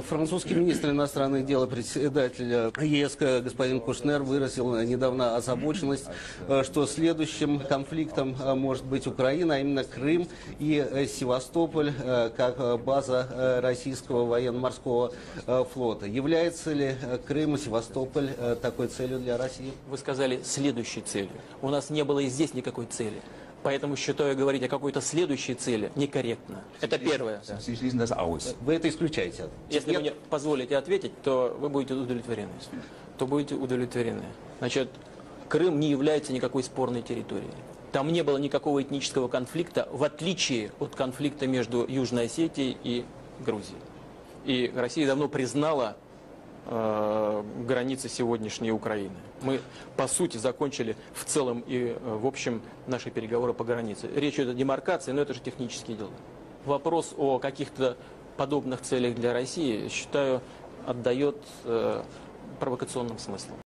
Французский министр иностранных дел и председатель ЕС господин Кушнер выразил недавно озабоченность, что следующим конфликтом может быть Украина, а именно Крым и Севастополь как база российского военно-морского флота. Является ли Крым и Севастополь такой целью для России? Вы сказали следующей целью. У нас не было и здесь никакой цели. Поэтому считаю, говорить о какой-то следующей цели некорректно. Это первое. Вы это исключаете? Если вы мне позволите ответить, то вы будете удовлетворены. Значит, Крым не является никакой спорной территорией. Там не было никакого этнического конфликта, в отличие от конфликта между Южной Осетией и Грузией. И Россия давно признала границы сегодняшней Украины. Мы, по сути, закончили в целом и в общем наши переговоры по границе. Речь идет о демаркации, но это же технические дела. Вопрос о каких-то подобных целях для России, считаю, отдает провокационным смыслом.